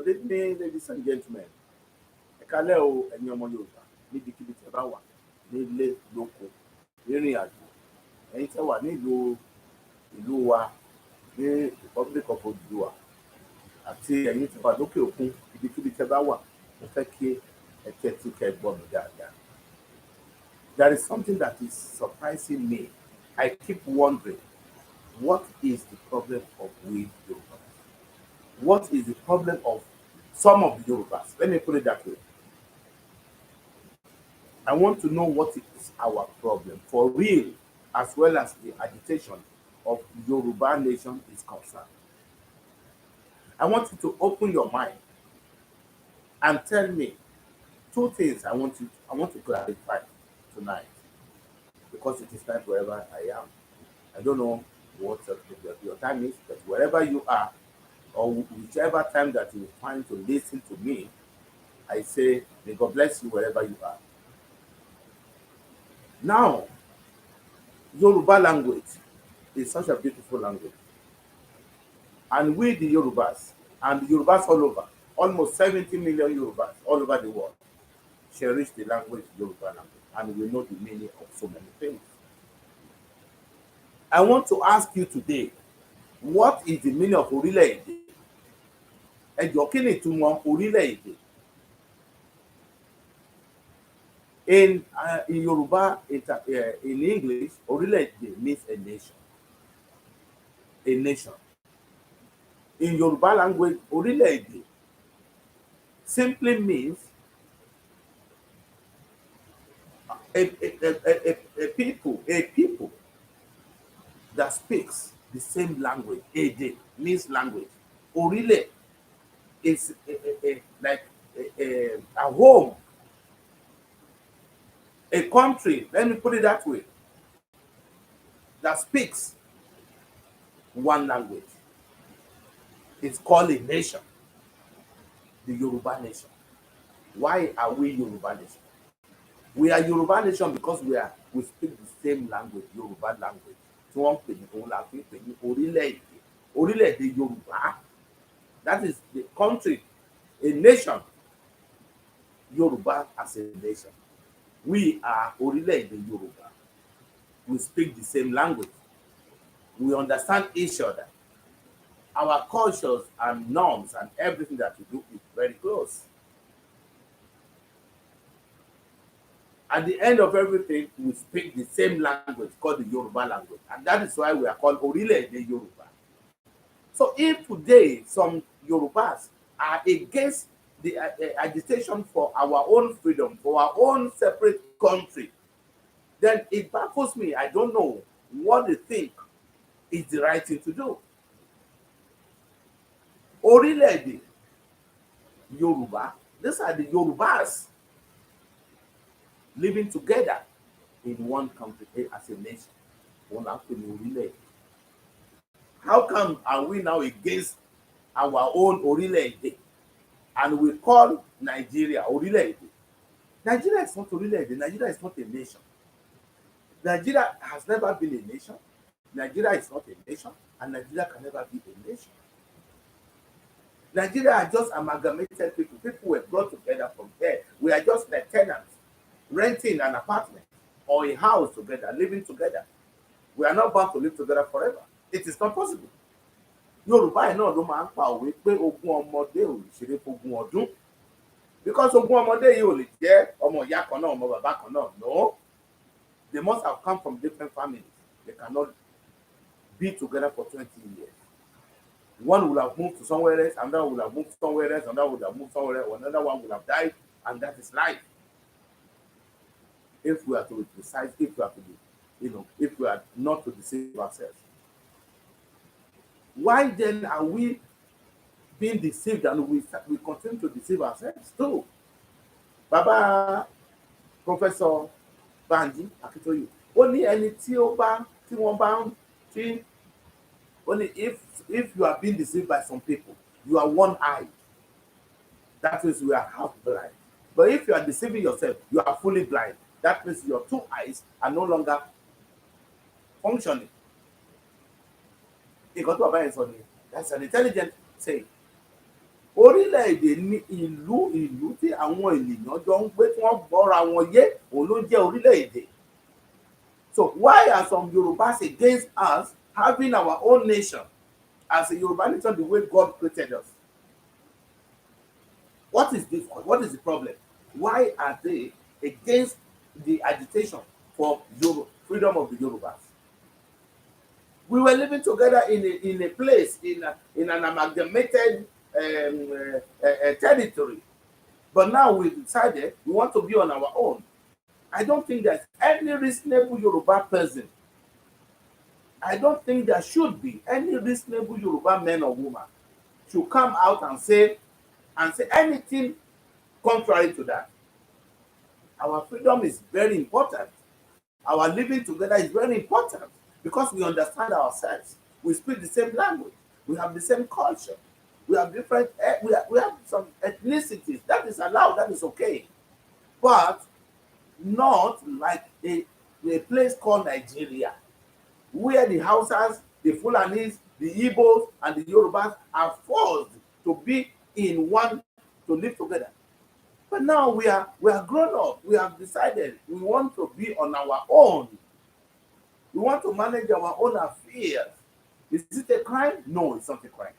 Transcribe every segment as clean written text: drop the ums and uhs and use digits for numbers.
Good evening, ladies and gentlemen. Ẹ kálẹ́ o, ẹ̀yin ọmọ Yorùbá níbikíbi tí ẹ bá wà nílé lóko rírìn àjò. Ẹ̀yin tẹ́ wà nílùú ìlú wa ní Republic of Oòduà àti ẹ̀yin tẹ́ wà lókè òkun ibikíbi tí ẹ bá wà. Mo fẹ́ kí ẹ tẹ́tí kẹ́ ẹ gbọ́ mi dáadáa. There is something that is surprising me. I keep wondering, what is the problem of we Yorubas? What is the problem of some of the Yorubas? Let me put it that way. I want to know what is our problem for real, as well as the agitation of Yoruba nation is concerned. I want you to open your mind and tell me two things I want to clarify tonight, because it is time wherever I am. I don't know what your time is, but wherever you are, or whichever time that you find to listen to me, I say, may God bless you wherever you are. Now, Yoruba language is such a beautiful language. And we, the Yorubas, and the Yorubas all over, almost 70 million Yorubas all over the world, cherish the language, Yoruba language, and we know the meaning of so many things. I want to ask you today, what is the meaning of Orile Ede? Ẹ jọ̀ọ́, kí ni ìtumọ̀ Orile Ede? In Yoruba, in English, Orile Ede means a nation. A nation. In Yoruba language, Orile Ede simply means a people that speaks the same language. Ede means language. Orile is like a home, a country, let me put it that way, that speaks one language. It's called a nation, the Yoruba nation. Why are we Yoruba nation? We are Yoruba nation because we speak the same language, Yoruba language. Tí wọ́n ń pè ní òun la fi ń pè ní Orile Ede. Orile Ede Yoruba. That is the country, a nation. Yoruba as a nation. We are Orile Ede Yoruba. We speak the same language. We understand each other. Our cultures and norms and everything that we do is very close. At the end of everything, we speak the same language called the Yoruba language. And that is why we are called Orile Ede Yoruba. So if today some Yorubas are against the agitation for our own freedom, for our own separate country, then it baffles me. I don't know what they think is the right thing to do. Orile Ede Yoruba, these are the Yorubas living together in one country as a nation. How come are we now against our own Orile Ede? And we call Nigeria Orile Ede. Nigeria is not Orile Ede. Nigeria is not a nation. Nigeria has never been a nation. Nigeria is not a nation, and Nigeria can never be a nation. Nigeria are just amalgamated people. People were brought together from there. We are just like tenants, renting an apartment or a house together, living together. We are not bound to live together forever. It is not possible. Yorùbá yìí náà ló máa ń pa òwe pé ogún ọmọdé ò lè ṣeré fógún ọdún, because ogún ọmọdé yìí ò lè jẹ́ ọmọ ìyá kan náà, ọmọ bàbá kan náà. No, they must have come from different families. They cannot be together for 20 years. One will have moved to somewhere else, another will have moved somewhere else, another will have moved somewhere else, another one will have died, and that is life. If we are to be precise, if we are to be, if we are not to deceive ourselves. Why then are we being deceived, and we continue to deceive ourselves too? Baba Professor Banji Akintoye, only ẹni tí wọ́n bá ń tí only if you are being deceived by some people, you are one-eyed. That means you are half blind. But if you are deceiving yourself, you are fully blind. That means your two eyes are no longer functioning. That's an intelligent saying. Orílẹ̀-èdè ní ìlú tí àwọn ènìyàn jọ ń gbé tí wọ́n gbọ́ra wọn yé, òun ló jẹ́ orílẹ̀-èdè. So why are some Yorubas against us having our own nation as a Yoruba nation the way God created us? What is this? What is the problem? Why are they against the agitation for freedom of the Yorubas? We were living together in a place, in an amalgamated territory. But now we decided we want to be on our own. I don't think there's any reasonable Yoruba person. I don't think there should be any reasonable Yoruba man or woman should come out and say anything contrary to that. Our freedom is very important. Our living together is very important because we understand ourselves. We speak the same language. We have the same culture. We have different, we have some ethnicities. That is allowed, that is okay. But not like a place called Nigeria, where the Hausas, the Fulanis, the Igbos, and the Yorubas are forced to be in one, to live together. But now we are grown up. We have decided we want to be on our own. We want to manage our own affairs. Is it a crime? No, it's not a crime.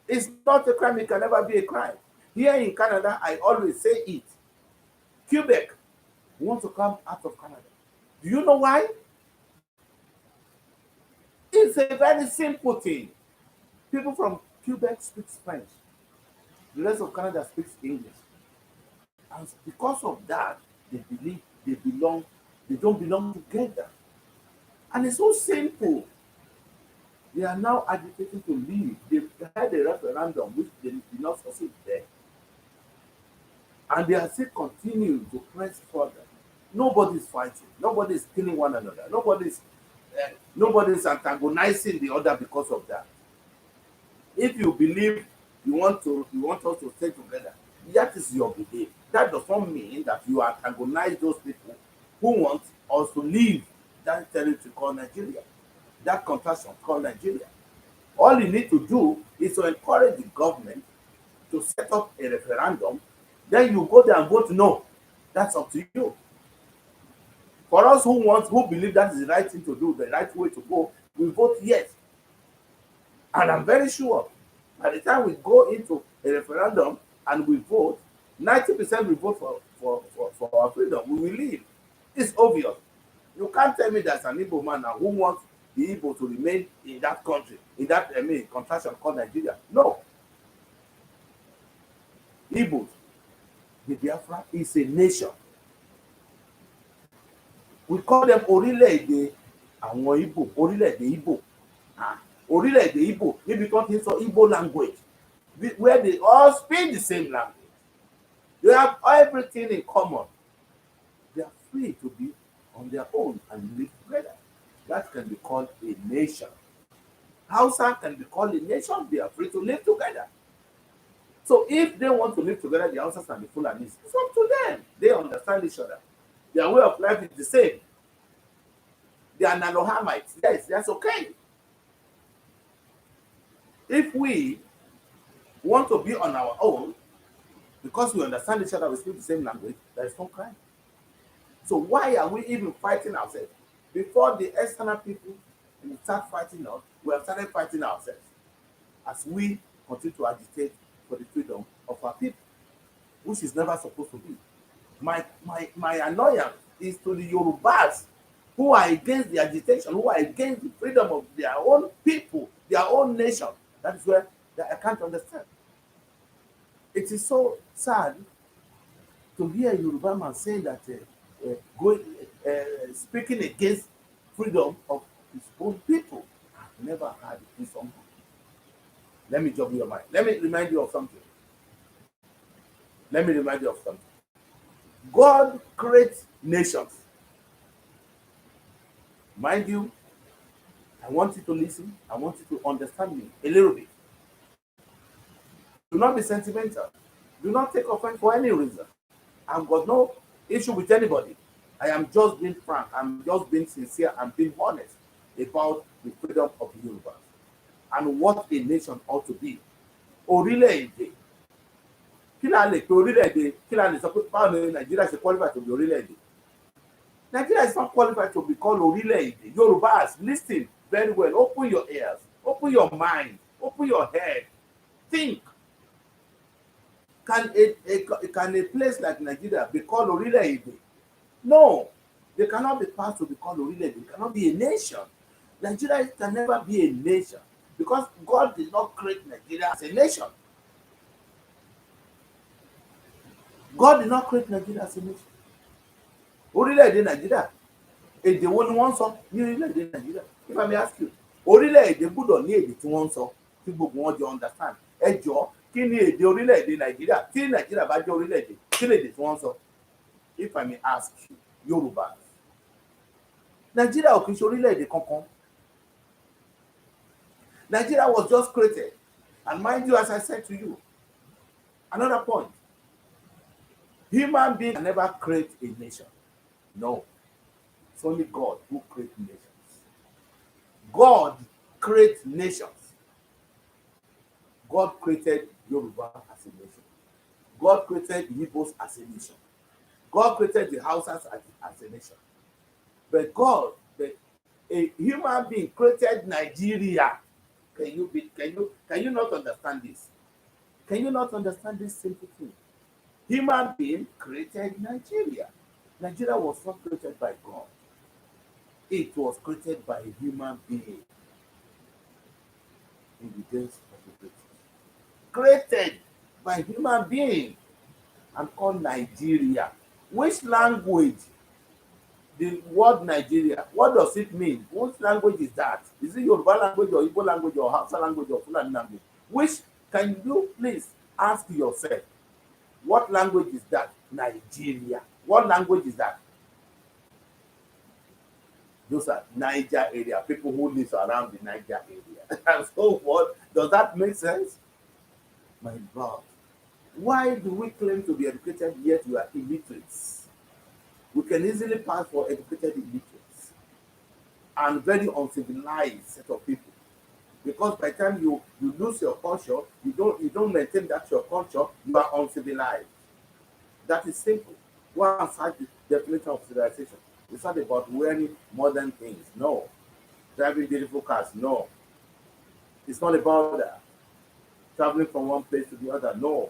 It's not a crime. It can never be a crime. Here in Canada, I always say it. Quebec want to come out of Canada. Do you know why? It's a very simple thing. People from Quebec speak French. The rest of Canada speaks English. And because of that, they believe they don't belong together. And it's so simple. They are now agitating to leave. They had a referendum which they did not succeed there. And they are still continuing to press further. Nobody's fighting. Nobody's killing one another. Nobody's antagonizing the other because of that. If you believe you want us to stay together, that is your belief. That does not mean that you antagonize those people who want us to leave that territory called Nigeria, that contraction called Nigeria. All you need to do is to encourage the government to set up a referendum. Then you go there and vote no. That's up to you. For us who believe that is the right thing to do, the right way to go, we vote yes. And I'm very sure by the time we go into a referendum and we vote, 90% will vote for our freedom. We will leave. It's obvious. You can't tell me there's an Igbo man now who wants the Igbo to remain in that country, in that contraction called Nigeria. No. Igbos, the Biafra is a nation. We call them Orile Ede, àwọn Igbo, Orile Ede Igbo. Orile Ede Igbo, níbi tí wọ́n ti ń sọ Igbo language, where they all speak the same language. They have everything in common. They are free to be on their own and live together. That can be called a nation. Hausa can be called a nation. They are free to live together. So if they want to live together, the Hausas and the Fulanis, it's up to them. They understand each other. Their way of life is the same. They are Nalohamites. Yes, that's okay. If we want to be on our own, because we understand each other, we speak the same language, there is no crime. So why are we even fighting ourselves? Before the external people will start fighting us, we have started fighting ourselves as we continue to agitate for the freedom of our people, which is never supposed to be. My annoyance is to the Yorubas who are against the agitation, who are against the freedom of their own people, their own nation. That is where I can't understand. It is so sad to hear a Yoruba man saying that speaking against freedom of his own people. I've never heard this song. Let me jog your mind. Let me remind you of something. God creates nations. Mind you, I want you to listen. I want you to understand me a little bit. Do not be sentimental. Do not take offense for any reason. I've got no issue with anybody. I am just being frank. I'm just being sincere and being honest about the freedom of the Yorubas and what a nation ought to be. Orile Ede. Kí la lè pe Orile Ede? Kí la lè sọ pé báwo ni Nigeria ṣe qualify to be Orile Ede? Nigeria is not qualified to be called Orile Ede. Yorubas, listen very well. Open your ears. Open your mind. Open your head. Think. Can a place like Nigeria be called Orile Ede? No. They cannot be passed to be called Orile Ede. It cannot be a nation. Nigeria can never be a nation because God did not create Nigeria as a nation. God did not create Nigeria as a nation. Orile Ede Nigeria. Èdè wo ni wọ́n ń sọ ní orílẹ̀-èdè Nàìjíríà? If I may ask you, orílẹ̀-èdè gbọ́dọ̀ ní èdè tí wọ́n ń sọ tí gbogbo wọn jọ understand. Ẹ jọ̀ọ́, kí ni èdè orílẹ̀-èdè Nàìjíríà? Tí Nàìjíríà bá jẹ́ orílẹ̀-èdè, kí ni èdè tí wọ́n ń sọ? If I may ask you, Yorùbá. Nàìjíríà ò kì í ṣe orílẹ̀-èdè kankan. Nigeria was just created. And mind you, as I said to you, another point, human beings can never create a nation. No. It's only God who creates nations. God creates nations. God created Yoruba as a nation. God created Igbos as a nation. God created the Hausas as a nation. But a human being created Nigeria. Can you not understand this? Can you not understand this simple thing? Human being created Nigeria. Nigeria was not created by God. It was created by a human being in the days of the British. Created by a human being and called Nigeria. Which language? The word Nigeria, what does it mean? Which language is that? Is it Yoruba language or Igbo language or Hausa language or Fulani language? Which, can you please ask yourself, what language is that? Nigeria. What language is that? Those are Niger area, people who live around the Niger area. And so what? Does that make sense? My God. Why do we claim to be educated yet we are illiterates? We can easily pass for educated illiterates and very uncivilized set of people. Because by the time you lose your culture, you don't maintain that your culture, you are uncivilized. That is simple. Go and search the definition of civilization. It's not about wearing modern things. No. Driving beautiful cars. No. It's not about that. Traveling from one place to the other. No.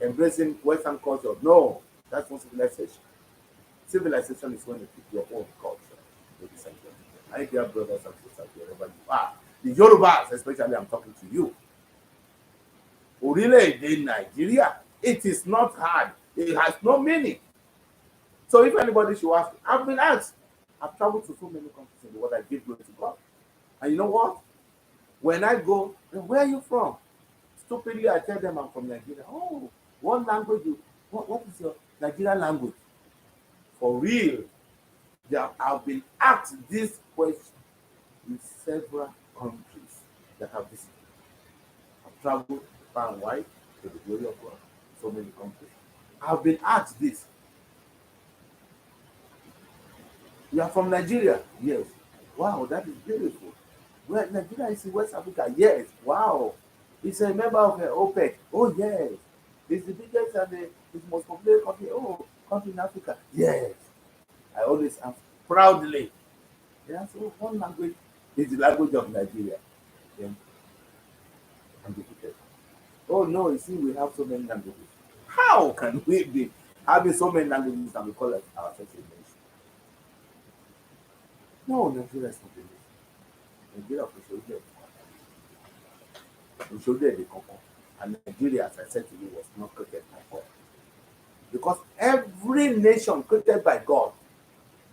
Embracing Western culture. No. That's not civilization. Civilization is when you keep your own culture. Ladies and gentlemen. I dear brothers and sisters, wherever you are. The Yorubas, especially, I'm talking to you. Orile Ede Nigeria. It is not hard. It has no meaning. So if anybody should ask, I've been asked. I've traveled to so many countries in the world. I give glory to God. And you know what? When I go, where are you from? Stupidly, I tell them I'm from Nigeria. Oh, what language? What is your Nigerian language? For real, I've been asked this question in several countries that I've visited. I've traveled far and wide to the glory of God. So many countries. I've been asked this. You are from Nigeria? Yes. Wow, that is beautiful. Well, Nigeria is in West Africa? Yes. Wow. It's a member of the OPEC? Oh, yes. It's the biggest and the most populated country in Africa? Yes. I always answer proudly. Yeah, so one language is the language of Nigeria. Yeah. I'm difficult. Oh, no, you see, we have so many languages. How can we be having so many languages and we call it ourselves a nation? No, Nigeria is not a nation. Nigeria we showed the Congo. And Nigeria, as I said to you, was not created by God. Because every nation created by God,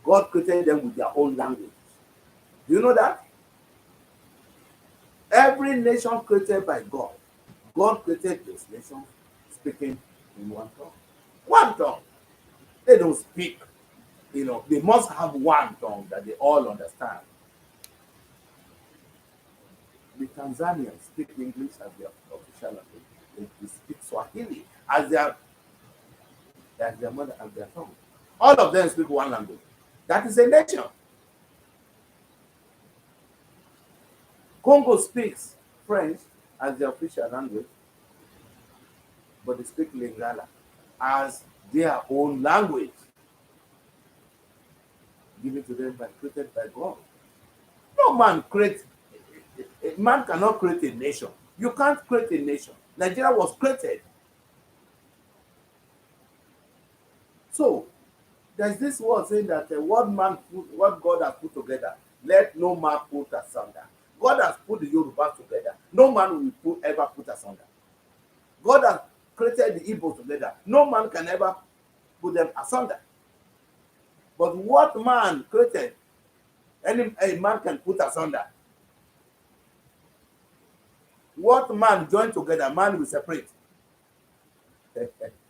God created them with their own language. Do you know that? Every nation created by God, God created those nations speaking in one tongue. One tongue. They don't speak. They must have one tongue that they all understand. The Tanzanians speak English as their official language. They speak Swahili as their mother and their tongue. All of them speak one language. That is a nation. Congo speaks French as the official language, but they speak Lingala as their own language, given to them by created by God. No man create a man cannot create a nation. You can't create a nation. Nigeria was created. So there's this word saying that what God has put together, let no man put asunder. God has put the Yorubas together. No man will ever put asunder. God has created the Igbos together. No man can ever put them asunder. But what man created, any a man can put asunder. What man joined together, man will separate.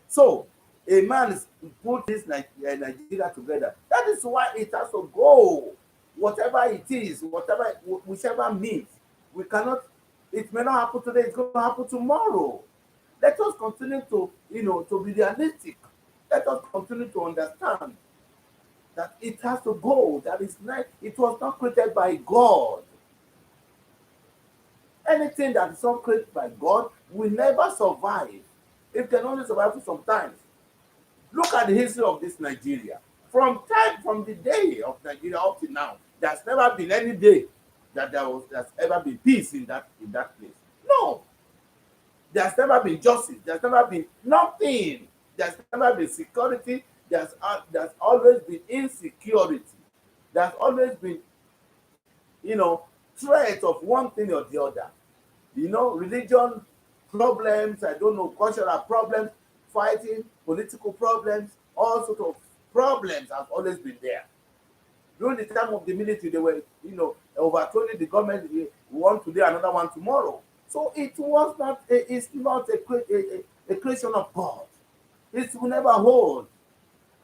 So a man is put this Nigeria together. That is why it has to go. Whatever it is, whichever means, we cannot. It may not happen today. It's going to happen tomorrow. Let us continue to, to be realistic. Let us continue to understand that it has to go. That is not. It was not created by God. Anything that is not created by God will never survive. It can only survive for some time. Look at the history of this Nigeria. From the day of Nigeria up to now, there's never been any day that there's ever been peace in that place. No, there's never been justice. There's never been nothing. There's never been security. There's always been insecurity. There's always been, threat of one thing or the other. Religion problems, I don't know, cultural problems, fighting, political problems, all sorts of problems have always been there. During the time of the military, they were, overthrowing the government, one today, another one tomorrow. So it's not a creation of God. It will never hold.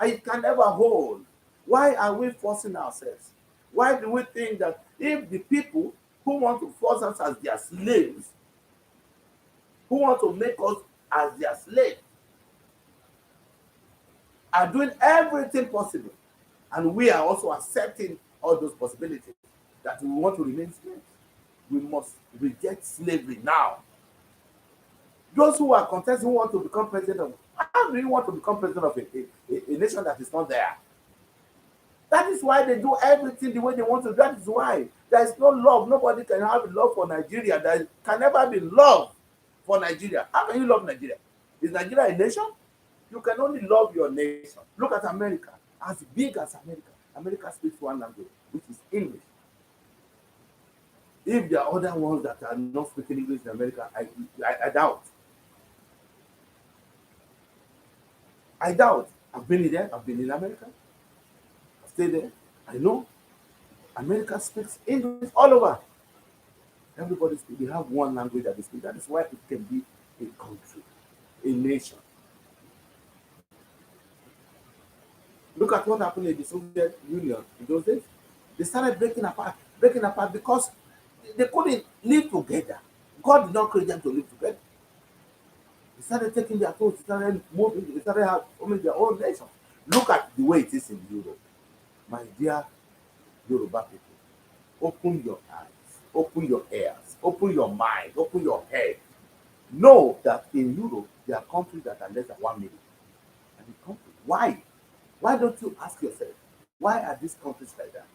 It can never hold. Why are we forcing ourselves? Why do we think that if the people who want to force us as their slaves, who want to make us as their slaves, are doing everything possible, and we are also accepting all those possibilities, that we want to remain slaves? We must reject slavery now. Those who are contesting, who want to become president of, how do you want to become president of a nation that is not there? That is why they do everything the way they want to. That is why there is no love. Nobody can have love for Nigeria. There can never be love for Nigeria. How can you love Nigeria? Is Nigeria a nation? You can only love your nation. Look at America. As big as America, America speaks one language, which is English. If there are other ones that are not speaking English in America, I doubt. I doubt. I've been there. I've been in America. I've stayed there. I know. America speaks English all over. Everybody speaks. They have one language that they speak. That is why it can be a country, a nation. Look at what happened in the Soviet Union in those days. They started breaking apart because they couldn't live together. God did not create them to live together. They started taking their tools, they started moving, they started forming their own nation. Look at the way it is in Europe. My dear Yoruba people, open your eyes, open your ears, open your mind, open your head. Know that in Europe, there are countries that are less than 1 million. And the country, why? Why don't you ask yourself, why are these countries like that?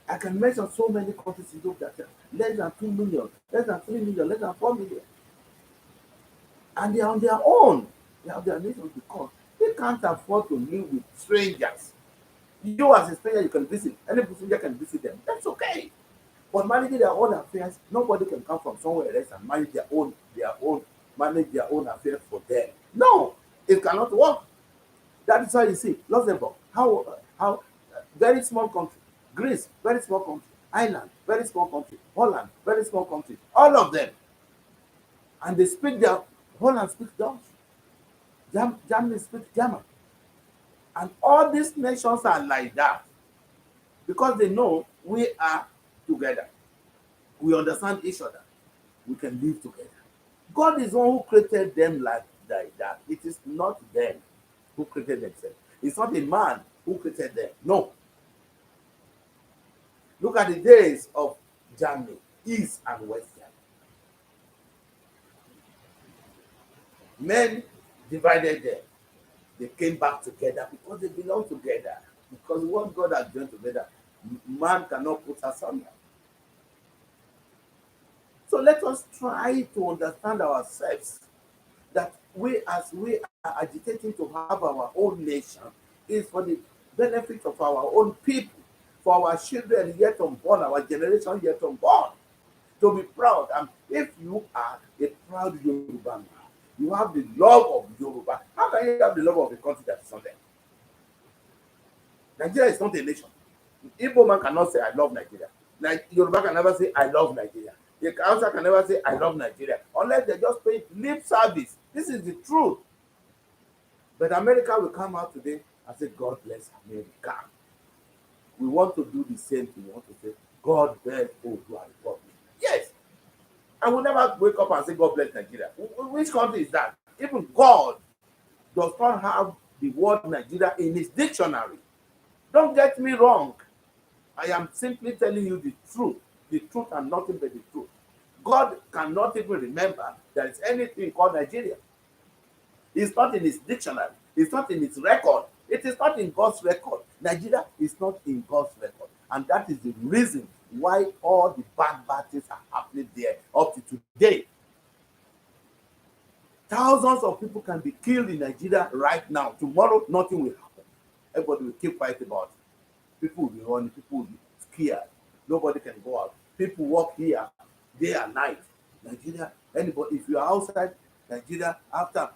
I can mention so many countries in Europe that are less than 2 million, less than 3 million, less than 4 million. And they are on their own. They have their nations because they can't afford to live with strangers. You as a stranger, you can visit. Any stranger can visit them. That's okay. But managing their own affairs, nobody can come from somewhere else and manage manage their own affairs for them. No, it cannot work. That is why you see Luxembourg, how very small country, Greece, very small country, Ireland, very small country, Holland, very small country, all of them. And they speak their Holland speaks Dutch, Germany speaks German. And all these nations are like that because they know we are together. We understand each other. We can live together. God is the one who created them like that. It is not them who created themselves. It's not a man who created them. No. Look at the days of Germany, East and West Germany. Men divided them. They came back together because they belong together. Because what God has joined together, man cannot put asunder. So let us try to understand ourselves that we are agitating to have our own nation is for the benefit of our own people, for our children yet unborn, our generation yet unborn, to be proud. And if you are a proud Yoruba man, you have the love of Yoruba. How can you have the love of a country that is not there? Nigeria is not a nation. Igbo man cannot say I love Nigeria. Like Yoruba can never say I love Nigeria. The Hausa can never say I love Nigeria unless they just pay lip service. This is the truth. But America will come out today and say God bless America. We want to do the same thing. We want to say God bless Orile Republic. Yes. I will never wake up and say God bless Nigeria. Which country is that? Even God does not have the word Nigeria in his dictionary. Don't get me wrong. I am simply telling you the truth and nothing but the truth. God cannot even remember there is anything called Nigeria. It's not in his dictionary. It's not in his record. It is not in God's record. Nigeria is not in God's record. And that is the reason why all the bad things are happening there up to today. Thousands of people can be killed in Nigeria right now. Tomorrow, nothing will happen. Everybody will keep quiet about it. People will be running. People will be scared. Nobody can go out. People walk here day and night. Nigeria, anybody, if you are outside Nigeria after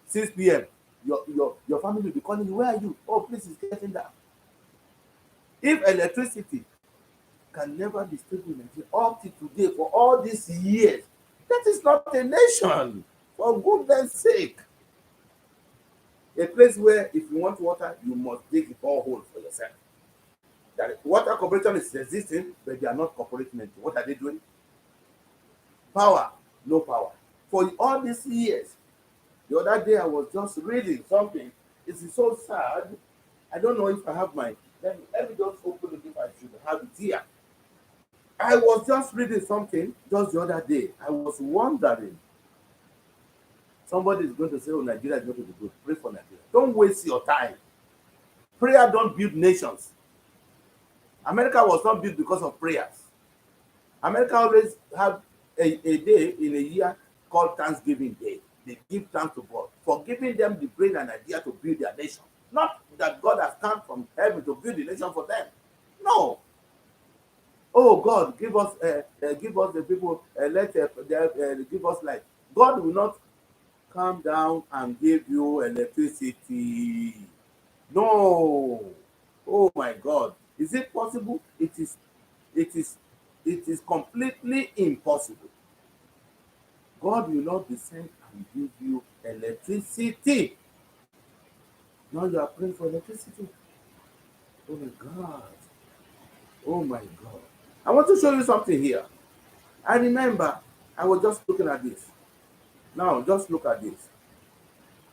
6 p.m., your family will be calling you, where are you? Oh, please, it's getting down. If electricity can never be stable in Nigeria up to today for all these years, that is not a nation, for goodness sake. A place where if you want water, you must dig a borehole for yourself. That water corporation is existing, but they are not cooperating. What are they doing? Power, no power. For all these years, the other day I was just reading something. It is so sad. I don't know if I have my. Let me just open it if I should have it here. I was just reading something just the other day. I was wondering. Somebody is going to say, oh, Nigeria is going to be good. Pray for Nigeria. Don't waste your time. Prayer don't build nations. America was not built because of prayers. America always have a day in a year called Thanksgiving Day. They give thanks to God for giving them the brain and idea to build their nation. Not that God has come from heaven to build the nation for them. No. Oh God, give us the people. Give us life. God will not come down and give you electricity. No. Oh my God. Is it possible? It is completely impossible. God will not descend and give you electricity. Now you are praying for electricity. Oh my God. Oh my God. I want to show you something here. I remember I was just looking at this. Now just look at this.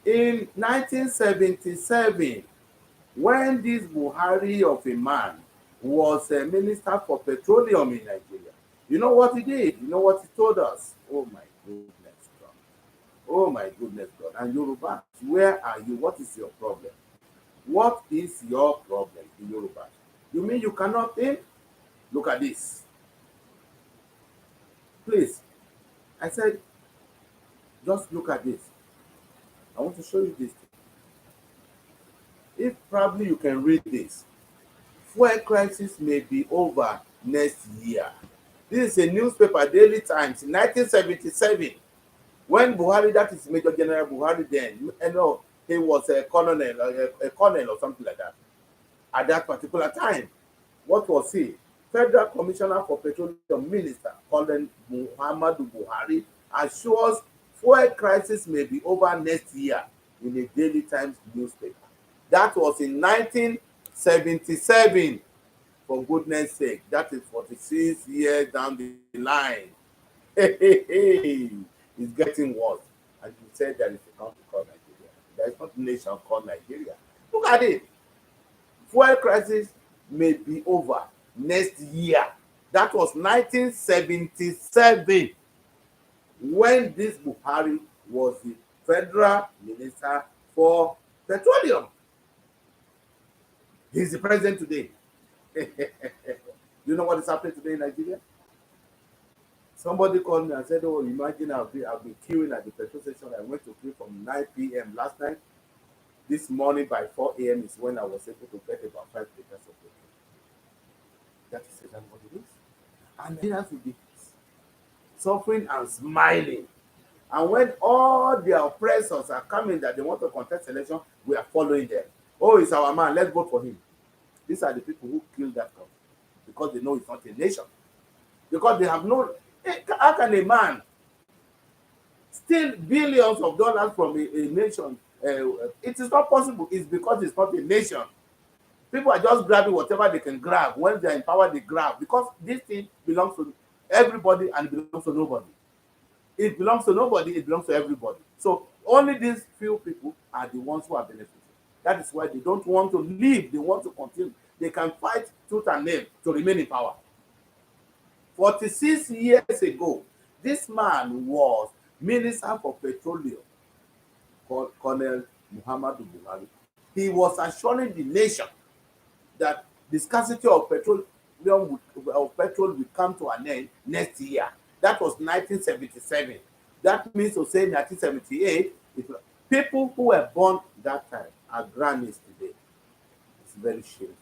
In 1977, when this Buhari of a man was a minister for petroleum in Nigeria, you know what he did? You know what he told us? Oh my goodness God. Oh my goodness God. And Yoruba, where are you? What is your problem? What is your problem in Yoruba? You mean you cannot think? Look at this. Please. I said, just look at this. I want to show you this. If probably you can read this. Fuel crisis may be over next year. This is a newspaper, Daily Times, in 1977. When Buhari, that is Major General Buhari then, he was a colonel or something like that. At that particular time, what was he? Federal Commissioner for Petroleum Minister, Colonel Muhammadu Buhari, assures fuel crisis may be over next year in a Daily Times newspaper. That was in 1977. For goodness sake, that is 46 years down the line. It's getting worse. And you said there is a country called Nigeria. There is not a nation called Nigeria. Look at it. Fuel crisis may be over next year. That was 1977 when this Buhari was the Federal Minister for Petroleum. He's the president today. You know what is happening today in Nigeria? Somebody called me and said, "Oh, imagine I've been queuing at the petrol station. I went to queue from 9 p.m. last night. This morning by 4 a.m. is when I was able to get about 5 liters of petrol." That is exactly what it is. And Nigerians will be suffering and smiling. And when all their oppressors are coming that they want to contest election, we are following them. Oh, it's our man, let's vote for him. These are the people who killed that country because they know it's not a nation. Because they have no. How can a man steal billions of dollars from a nation? It is not possible. It's because it's not a nation. People are just grabbing whatever they can grab. When they're in power, they grab. Because this thing belongs to everybody and it belongs to nobody. It belongs to nobody, it belongs to everybody. So only these few people are the ones who are benefiting. That is why they don't want to leave. They want to continue. They can fight tooth and nail to remain in power. 46 years ago, this man was Minister for Petroleum, called Colonel Muhammadu Buhari. He was assuring the nation that the scarcity of petrol will come to an end next year. That was 1977. That means to say 1978, people who were born that time are grannies today. It's very shameful.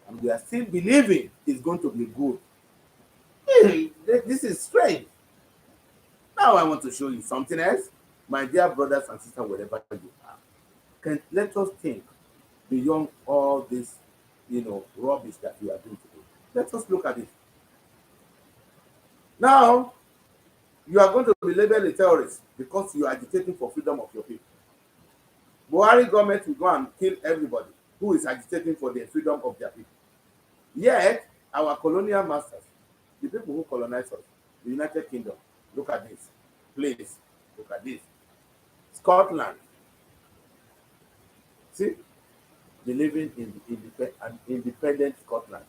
And we are still believing it's going to be good. This is strange. Now I want to show you something else. My dear brothers and sisters, wherever you are, let us think beyond all this, rubbish that we are doing today. Let us look at it. Now, you are going to be labeled a terrorist because you are agitating for freedom of your people. Buhari government will go and kill everybody who is agitating for the freedom of their people. Yet, our colonial masters, the people who colonized us, the United Kingdom, look at this. Please, look at this. Scotland. See? Believing in an independent Scotland.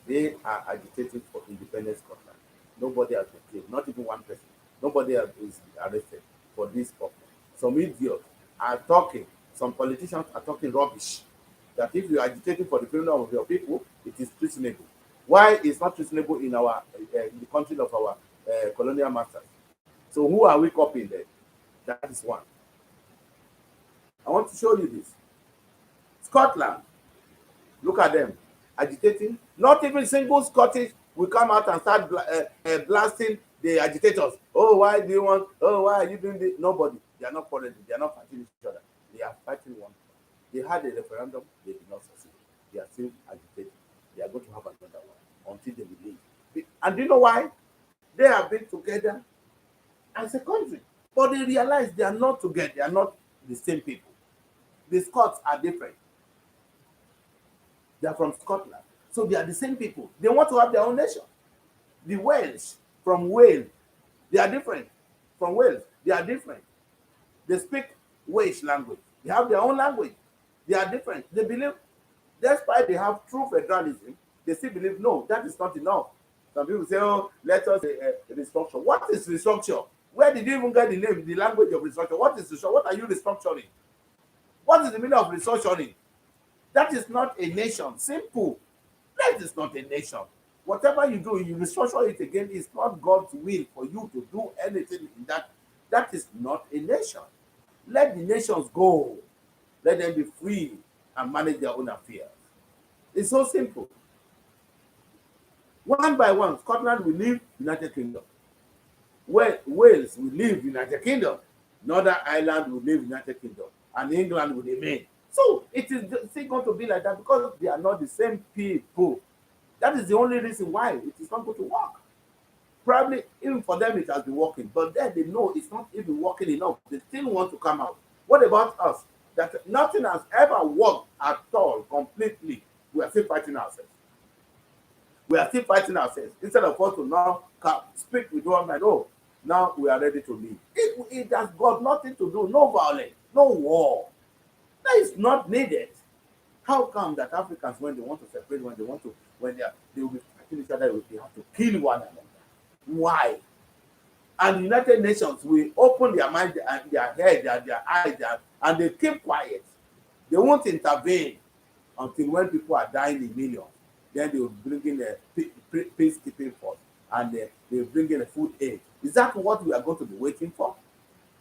They are agitating for independent Scotland. Nobody has been killed, not even one person. Nobody is arrested for this purpose. Some idiots are talking, some politicians are talking rubbish. That if you are agitating for the freedom of your people, it is treasonable. Why is not treasonable in our in the country of our colonial masters? So who are we copying then? That is one. I want to show you this. Scotland, look at them agitating. Not even single Scottish will come out and start blasting the agitators. Oh, why do you want? Oh, why are you doing this? Nobody. They are not quarreling. They are not fighting each other. They are fighting one. They had a referendum. They did not succeed. They are still agitating. They are going to have another one until they will leave. And do you know why? They have been together as a country. But they realize they are not together. They are not the same people. The Scots are different. They are from Scotland. So they are the same people. They want to have their own nation. The Welsh from Wales, they are different. From Wales, they are different. They speak Welsh language. They have their own language. They are different. They believe, despite they have true federalism, they still believe, no, that is not enough. Some people say, oh, let us restructure. What is restructure? Where did you even get the name, the language of restructure? What is restructure? What are you restructuring? What is the meaning of restructuring? That is not a nation. Simple. That is not a nation. Whatever you do, you restructure it again. It's not God's will for you to do anything in that. That is not a nation. Let the nations go. Let them be free and manage their own affairs. It's so simple. One by one, Scotland will leave United Kingdom. Wales will leave United Kingdom. Northern Ireland will leave United Kingdom. And England will remain. So it is still going to be like that because they are not the same people. That is the only reason why it is not going to work. Probably even for them it has been working, but then they know it's not even working enough. They still want to come out. What about us? That nothing has ever worked at all completely. We are still fighting ourselves. We are still fighting ourselves. Instead of us to now speak with one mind, oh, now we are ready to leave. It has got nothing to do, no violence, no war. That is not needed. How come that Africans, when they want to separate, when they will be fighting each other, they have to kill one another? Why? And the United Nations will open their mind and their head and their eyes and they keep quiet. They won't intervene until when people are dying in millions. Then they will bring in a peacekeeping force and they will bring in a food aid. Is that what we are going to be waiting for?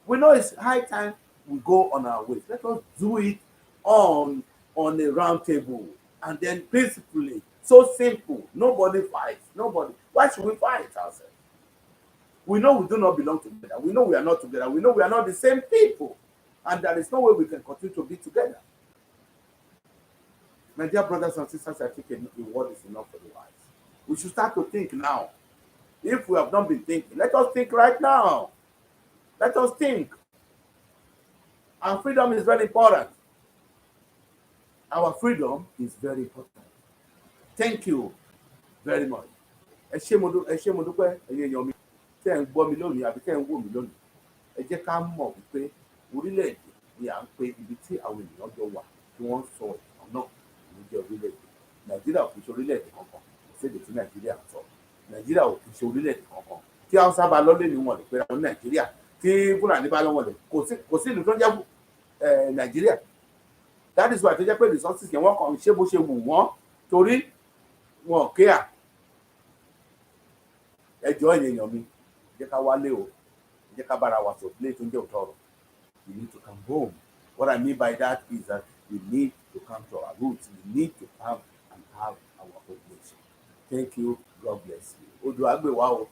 We know it's high time we go on our way. Let us do it on a round table and then peacefully. So simple. Nobody fights. Nobody. Why should we fight ourselves? We know we do not belong together. We know we are not together. We know we are not the same people. And there is no way we can continue to be together. My dear brothers and sisters, I think a word is enough for the wise. We should start to think now. If we have not been thinking, let us think right now. Let us think. Our freedom is very important. Our freedom is very important. Thank you very much. Ẹ ṣé mo dúpẹ́ ẹ̀yin èèyàn mi tẹ́ ẹ̀ ń gbọ́ mi lónìí àbí tẹ́ ẹ̀ ń wò mí lónìí. Ẹ jẹ́ ká mọ̀ wípé orílẹ̀-èdè ni à ń pe ibi tí àwọn ènìyàn jọ wà tí wọ́n ń sọ ìtàn náà ló jẹ́ orílẹ̀-èdè. Nàìjíríà ò kì í ṣe orílẹ̀-èdè kankan. Kò sí èdè tí Nàìjíríà ń sọ. Nàìjíríà ò kì í ṣe orílẹ̀-èdè kankan. Tí Hausa bá lọ́lé ni wọ́n lè pera wọn Nàìjíríà. Tí Fúlàní bá lọ́wọ́ lè kò sí ìlú tó jẹ́ Nàìjíríà. That is why tó jẹ́ pé resources yẹn wọ́n kàn ń ṣe bó ṣe wù wọ́n torí wọn ò kéà. Ẹ jọ̀ọ́ ẹ̀yin èèyàn mi, ẹ jẹ́ ká wálé o, ẹ jẹ́ ká bára wa sọ play tó ń jẹ́ òótọ́ ọ̀rọ̀. We need to come home. What I mean by that is that we need to come to our roots. We need to have our own nation. Thank you. God bless you. Odò àgbè wa o.